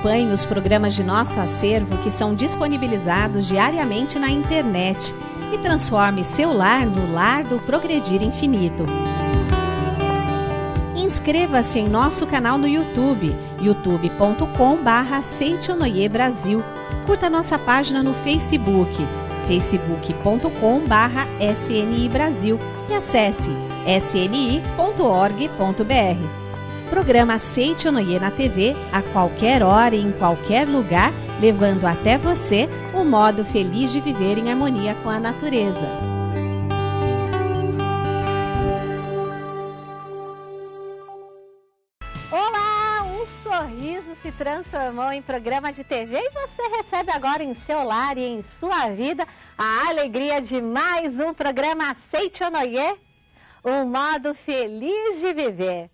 Acompanhe os programas de nosso acervo que são disponibilizados diariamente na internet e transforme seu lar no lar do Progredir Infinito. Inscreva-se em nosso canal no YouTube, youtube.com/Seichonoye Brasil. Curta nossa página no Facebook, facebook.com/SNI Brasil e acesse sni.org.br. Programa Seichonoye na TV, a qualquer hora e em qualquer lugar, levando até você o modo feliz de viver em harmonia com a natureza. Olá, um sorriso se transformou em programa de TV e você recebe agora em seu lar e em sua vida a alegria de mais um programa Seichonoye, um modo feliz de viver.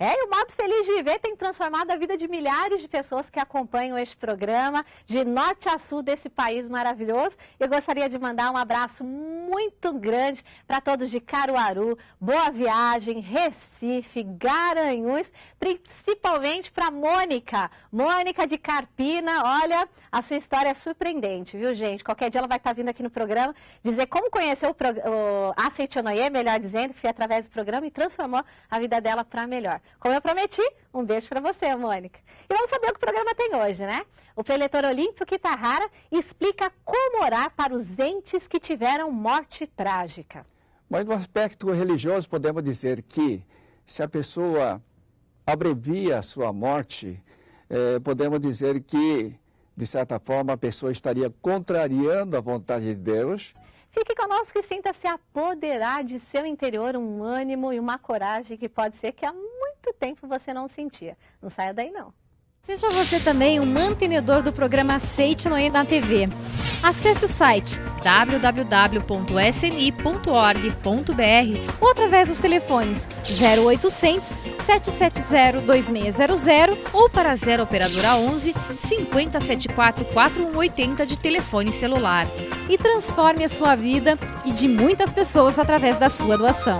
E o modo feliz de viver tem transformado a vida de milhares de pessoas que acompanham este programa, de norte a sul desse país maravilhoso. Eu gostaria de mandar um abraço muito grande para todos de Caruaru, Boa Viagem, Recife, Garanhuns, principalmente para Mônica de Carpina. Olha, a sua história é surpreendente, viu, gente? Qualquer dia ela vai estar vindo aqui no programa dizer como conheceu a Seichonoye, melhor dizendo, que foi através do programa e transformou a vida dela para melhor. Como eu prometi, um beijo para você, Mônica. E vamos saber o que o programa tem hoje, né? O preletor Olímpio Kitahara explica como orar para os entes que tiveram morte trágica. Mas no aspecto religioso podemos dizer que se a pessoa abrevia a sua morte, podemos dizer que, de certa forma, a pessoa estaria contrariando a vontade de Deus. Fique conosco e sinta-se apoderar de seu interior um ânimo e uma coragem que pode ser que há muito tempo você não sentia. Não saia daí, não. Seja você também um mantenedor do programa Seichonoye na TV. Acesse o site www.sni.org.br ou através dos telefones 0800 770 2600 ou para 0 operadora 11 5074 4180 de telefone celular. E transforme a sua vida e de muitas pessoas através da sua doação.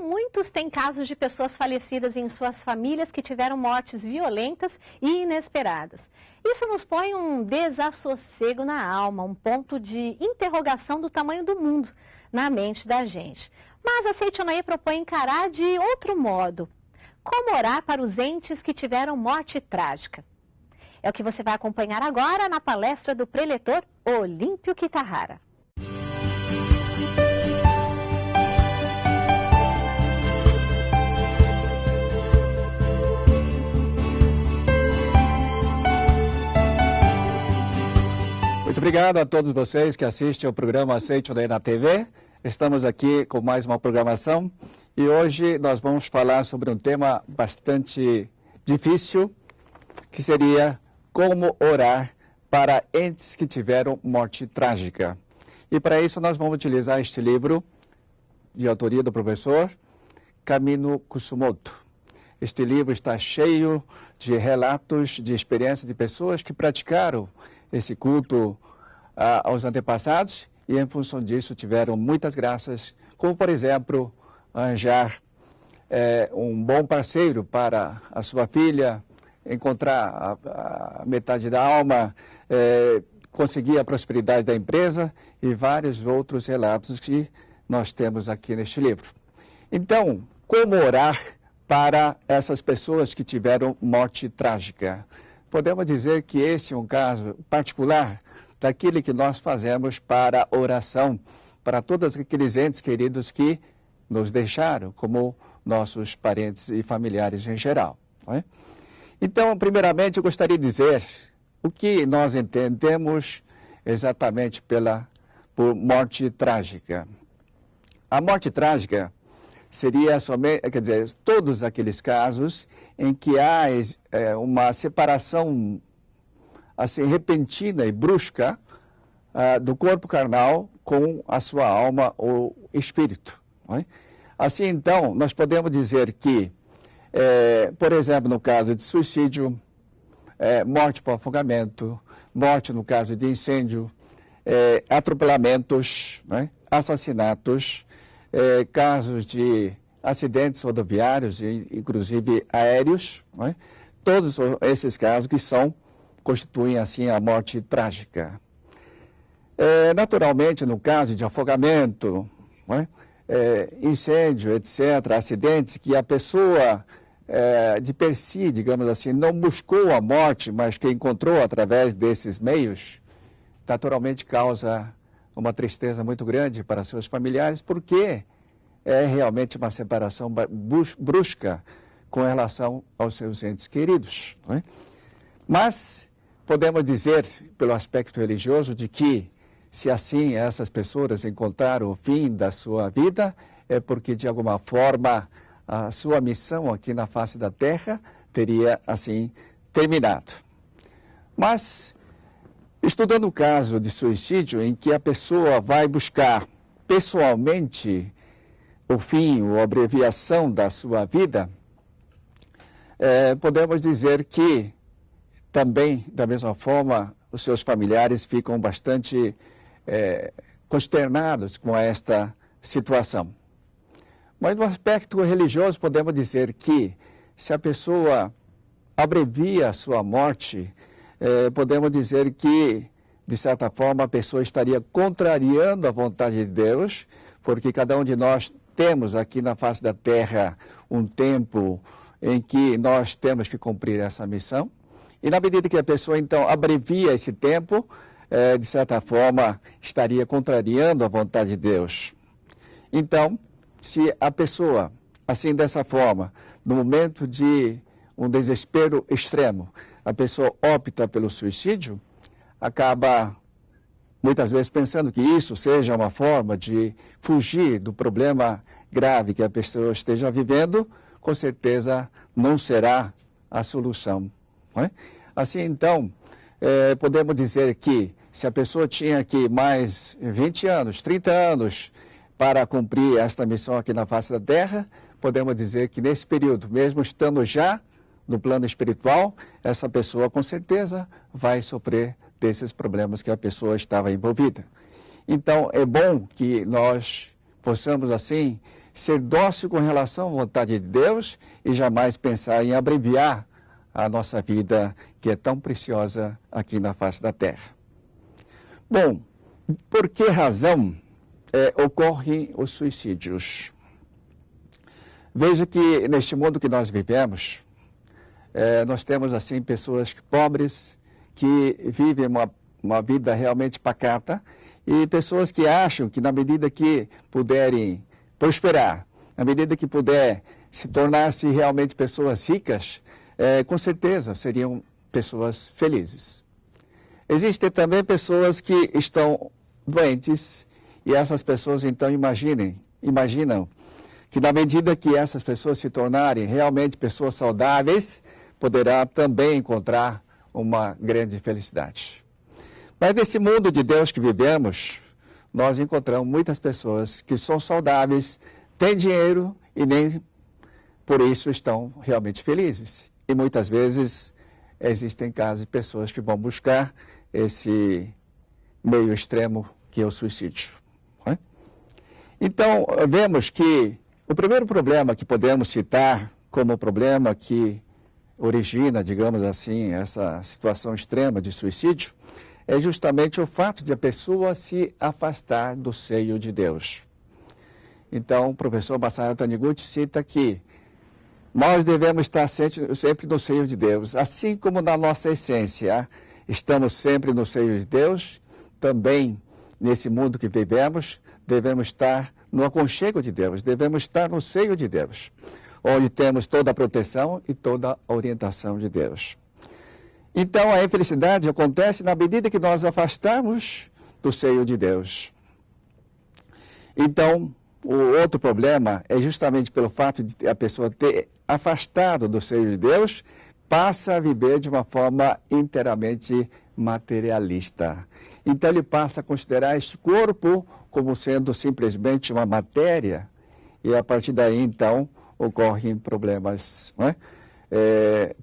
Muitos têm casos de pessoas falecidas em suas famílias que tiveram mortes violentas e inesperadas. Isso nos põe um desassossego na alma, um ponto de interrogação do tamanho do mundo na mente da gente. Mas a Seichonoye propõe encarar de outro modo. Como orar para os entes que tiveram morte trágica? É o que você vai acompanhar agora na palestra do preletor Olímpio Kitahara. Muito obrigado a todos vocês que assistem ao programa Seichonoye na TV. Estamos aqui com mais uma programação e hoje nós vamos falar sobre um tema bastante difícil, que seria como orar para entes que tiveram morte trágica. E para isso nós vamos utilizar este livro de autoria do professor Kamino Kusumoto. Este livro está cheio de relatos de experiência de pessoas que praticaram esse culto aos antepassados e, em função disso, tiveram muitas graças, como, por exemplo, arranjar um bom parceiro para a sua filha, encontrar a metade da alma, conseguir a prosperidade da empresa e vários outros relatos que nós temos aqui neste livro. Então, como orar para essas pessoas que tiveram morte trágica? Podemos dizer que esse é um caso particular daquilo que nós fazemos para oração, para todos aqueles entes queridos que nos deixaram, como nossos parentes e familiares em geral. Não é? Então, primeiramente, eu gostaria de dizer o que nós entendemos exatamente por morte trágica. A morte trágica seria somente, quer dizer, todos aqueles casos em que há uma separação assim repentina e brusca do corpo carnal com a sua alma ou espírito. Não é? Assim, então, nós podemos dizer que, por exemplo, no caso de suicídio, morte por afogamento, morte no caso de incêndio, atropelamentos, não é? Assassinatos, casos de acidentes rodoviários e inclusive aéreos, não é? Todos esses casos que constituem assim a morte trágica. Naturalmente, no caso de afogamento, não é? Incêndio, etc., acidentes que a pessoa de per si, digamos assim, não buscou a morte, mas que encontrou através desses meios, naturalmente causa uma tristeza muito grande para seus familiares, porque é realmente uma separação brusca com relação aos seus entes queridos. Não é? Mas podemos dizer, pelo aspecto religioso, de que se assim essas pessoas encontraram o fim da sua vida, é porque de alguma forma a sua missão aqui na face da Terra teria assim terminado. Mas, estudando o caso de suicídio em que a pessoa vai buscar pessoalmente o fim ou abreviação da sua vida, podemos dizer que também, da mesma forma, os seus familiares ficam bastante consternados com esta situação. Mas no aspecto religioso podemos dizer que se a pessoa abrevia a sua morte, podemos dizer que, de certa forma, a pessoa estaria contrariando a vontade de Deus, porque cada um de nós temos aqui na face da Terra um tempo em que nós temos que cumprir essa missão. E na medida que a pessoa, então, abrevia esse tempo, de certa forma, estaria contrariando a vontade de Deus. Então, se a pessoa, assim dessa forma, no momento de um desespero extremo, a pessoa opta pelo suicídio, acaba muitas vezes pensando que isso seja uma forma de fugir do problema grave que a pessoa esteja vivendo, com certeza não será a solução. Não é? Assim, então, podemos dizer que se a pessoa tinha aqui mais 20 anos, 30 anos para cumprir esta missão aqui na face da Terra, podemos dizer que nesse período, mesmo estando já no plano espiritual, essa pessoa com certeza vai sofrer desses problemas que a pessoa estava envolvida. Então, é bom que nós possamos, assim, ser dócil com relação à vontade de Deus e jamais pensar em abreviar a nossa vida, que é tão preciosa aqui na face da Terra. Bom, por que razão ocorrem os suicídios? Veja que neste mundo que nós vivemos, nós temos assim pessoas pobres que vivem uma vida realmente pacata e pessoas que acham que na medida que puderem prosperar, na medida que puder se tornar-se realmente pessoas ricas, com certeza seriam pessoas felizes. Existem também pessoas que estão doentes e essas pessoas então imaginam que na medida que essas pessoas se tornarem realmente pessoas saudáveis, poderá também encontrar uma grande felicidade. Mas nesse mundo de Deus que vivemos, nós encontramos muitas pessoas que são saudáveis, têm dinheiro e nem por isso estão realmente felizes. E muitas vezes existem casos de pessoas que vão buscar esse meio extremo que é o suicídio. Não é? Então, vemos que o primeiro problema que podemos citar como problema que origina, digamos assim, essa situação extrema de suicídio, é justamente o fato de a pessoa se afastar do seio de Deus. Então, o professor Masaru Taniguchi cita que nós devemos estar sempre no seio de Deus. Assim como na nossa essência estamos sempre no seio de Deus, também nesse mundo que vivemos, devemos estar no aconchego de Deus, devemos estar no seio de Deus, onde temos toda a proteção e toda a orientação de Deus. Então, a infelicidade acontece na medida que nós afastamos do seio de Deus. Então, o outro problema é justamente pelo fato de a pessoa ter afastado do seio de Deus, passa a viver de uma forma inteiramente materialista. Então, ele passa a considerar este corpo como sendo simplesmente uma matéria, e a partir daí, então, ocorrem problemas, não é?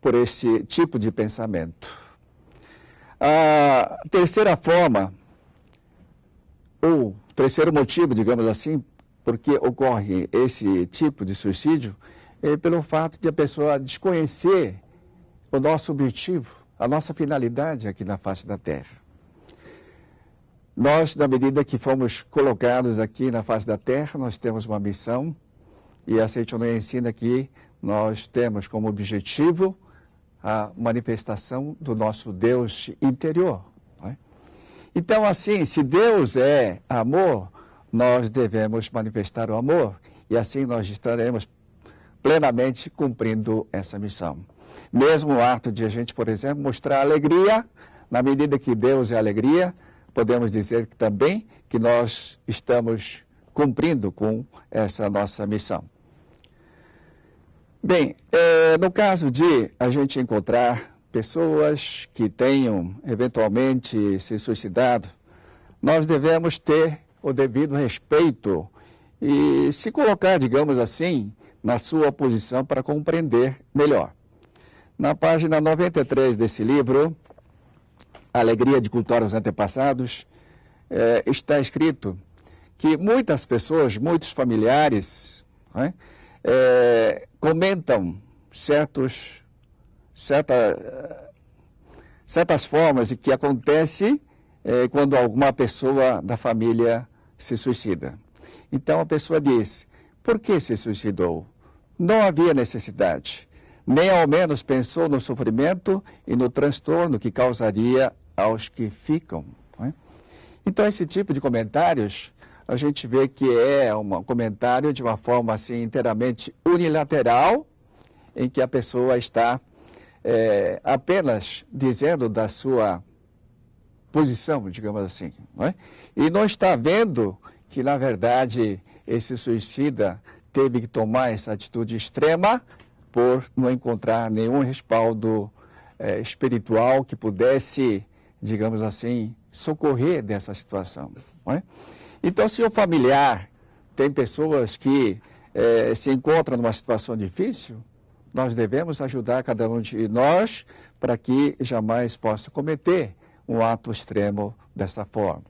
Por esse tipo de pensamento. A terceira forma, ou terceiro motivo, digamos assim, porque ocorre esse tipo de suicídio é pelo fato de a pessoa desconhecer o nosso objetivo, a nossa finalidade aqui na face da Terra. Nós, na medida que fomos colocados aqui na face da Terra, nós temos uma missão, e a Seite Onoye ensina que nós temos como objetivo a manifestação do nosso Deus interior. Não é? Então, assim, se Deus é amor, nós devemos manifestar o amor, e assim nós estaremos plenamente cumprindo essa missão. Mesmo o ato de a gente, por exemplo, mostrar alegria, na medida que Deus é alegria, podemos dizer também que nós estamos cumprindo com essa nossa missão. Bem, no caso de a gente encontrar pessoas que tenham eventualmente se suicidado, nós devemos ter o devido respeito e se colocar, digamos assim, na sua posição para compreender melhor. Na página 93 desse livro, Alegria de Cultuar os Antepassados, está escrito que muitas pessoas, muitos familiares, comentam certas formas de que acontece quando alguma pessoa da família se suicida. Então a pessoa diz, por que se suicidou? Não havia necessidade, nem ao menos pensou no sofrimento e no transtorno que causaria aos que ficam. Então esse tipo de comentários, a gente vê que é um comentário de uma forma assim inteiramente unilateral, em que a pessoa está apenas dizendo da sua posição, digamos assim, e não está vendo que, na verdade, esse suicida teve que tomar essa atitude extrema por não encontrar nenhum respaldo espiritual que pudesse, digamos assim, socorrer dessa situação. Então, se o familiar tem pessoas que se encontram numa situação difícil, nós devemos ajudar cada um de nós para que jamais possa cometer um ato extremo dessa forma.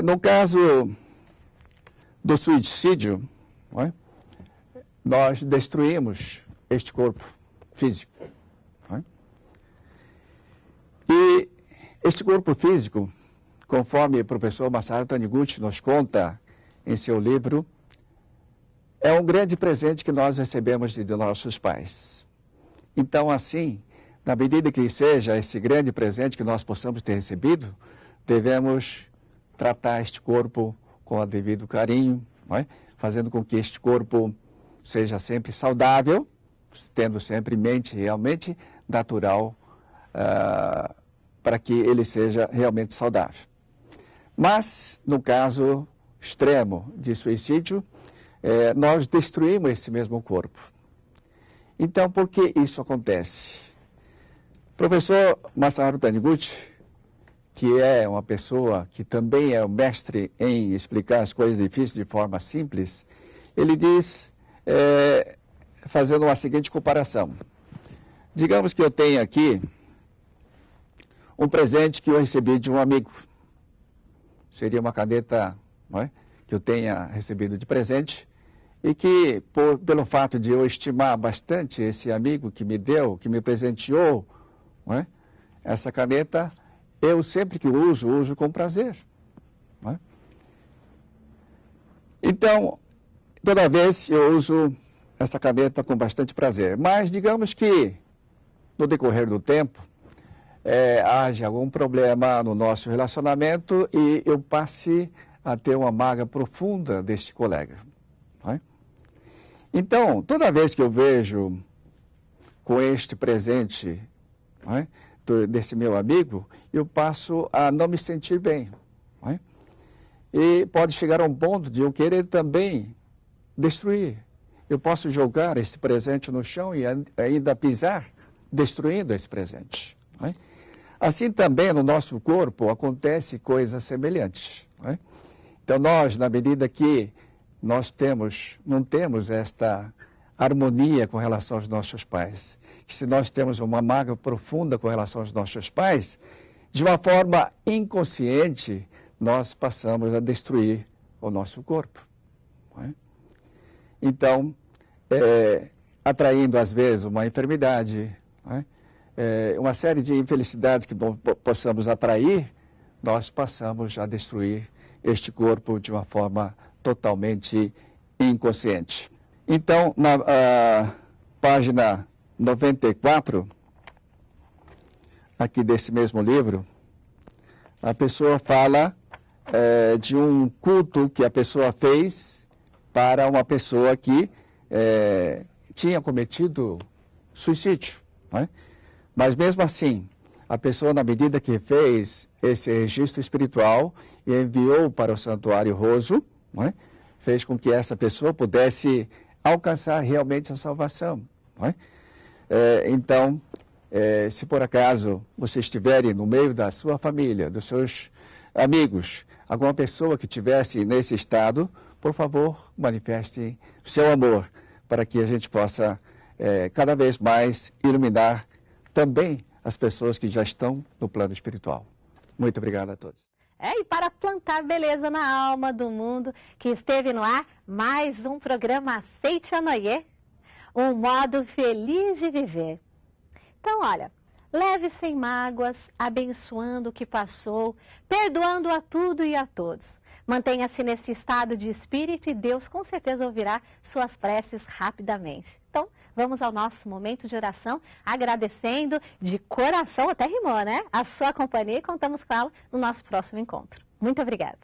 No caso do suicídio, nós destruímos este corpo físico. E este corpo físico, conforme o professor Masaru Taniguchi nos conta em seu livro, é um grande presente que nós recebemos de nossos pais. Então, assim, na medida que seja esse grande presente que nós possamos ter recebido, devemos tratar este corpo com o devido carinho, fazendo com que este corpo seja sempre saudável, tendo sempre mente realmente natural, para que ele seja realmente saudável. Mas, no caso extremo de suicídio, nós destruímos esse mesmo corpo. Então, por que isso acontece? O professor Masaru Taniguchi, que é uma pessoa que também é um mestre em explicar as coisas difíceis de forma simples, ele diz, fazendo uma seguinte comparação. Digamos que eu tenho aqui um presente que eu recebi de um amigo. Seria uma caneta, que eu tenha recebido de presente e que, pelo fato de eu estimar bastante esse amigo que me deu, que me presenteou, essa caneta, eu sempre que uso com prazer. Então, toda vez eu uso essa caneta com bastante prazer. Mas digamos que, no decorrer do tempo, haja algum problema no nosso relacionamento e eu passe a ter uma mágoa profunda deste colega. Então, toda vez que eu vejo com este presente desse meu amigo, eu passo a não me sentir bem. E pode chegar a um ponto de eu querer também destruir. Eu posso jogar esse presente no chão e ainda pisar, destruindo esse presente. Assim também no nosso corpo acontece coisas semelhantes. Então nós, na medida que nós não temos esta harmonia com relação aos nossos pais, que se nós temos uma mágoa profunda com relação aos nossos pais, de uma forma inconsciente, nós passamos a destruir o nosso corpo. Não é? Então, atraindo às vezes uma enfermidade, não é? Uma série de infelicidades que possamos atrair, nós passamos a destruir este corpo de uma forma totalmente inconsciente. Então, na página 94, aqui desse mesmo livro, a pessoa fala de um culto que a pessoa fez para uma pessoa que tinha cometido suicídio. Não é? Mas mesmo assim, a pessoa, na medida que fez esse registro espiritual e enviou para o Santuário Roso, não é? Fez com que essa pessoa pudesse alcançar realmente a salvação. Não é? Então, se por acaso você estiver no meio da sua família, dos seus amigos, alguma pessoa que estivesse nesse estado, por favor, manifeste o seu amor para que a gente possa cada vez mais iluminar também as pessoas que já estão no plano espiritual. Muito obrigado a todos. E para plantar beleza na alma do mundo, que esteve no ar, mais um programa Aceite Onoye, um modo feliz de viver. Então, olha, leve sem mágoas, abençoando o que passou, perdoando a tudo e a todos. Mantenha-se nesse estado de espírito e Deus com certeza ouvirá suas preces rapidamente. Então, vamos ao nosso momento de oração, agradecendo de coração, até rimou, né? A sua companhia e contamos com ela no nosso próximo encontro. Muito obrigada.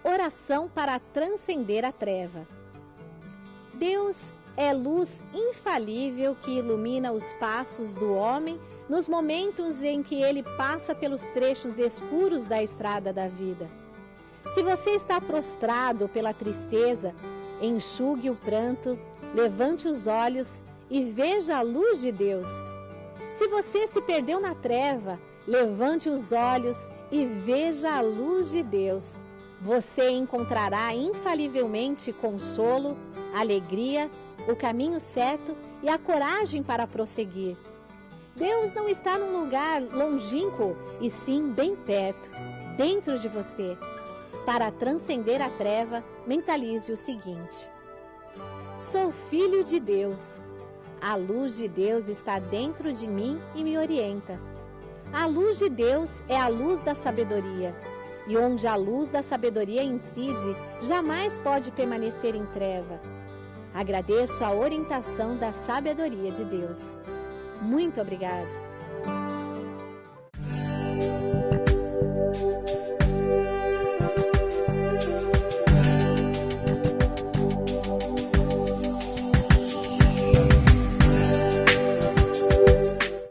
Oração para transcender a treva. Deus é luz infalível que ilumina os passos do homem nos momentos em que ele passa pelos trechos escuros da estrada da vida. Se você está prostrado pela tristeza, enxugue o pranto, levante os olhos e veja a luz de Deus. Se você se perdeu na treva, levante os olhos e veja a luz de Deus. Você encontrará infalivelmente consolo, alegria, o caminho certo e a coragem para prosseguir. Deus não está num lugar longínquo, e sim bem perto, dentro de você. Para transcender a treva, mentalize o seguinte: sou filho de Deus. A luz de Deus está dentro de mim e me orienta. A luz de Deus é a luz da sabedoria. E onde a luz da sabedoria incide, jamais pode permanecer em treva. Agradeço a orientação da sabedoria de Deus. Muito obrigado.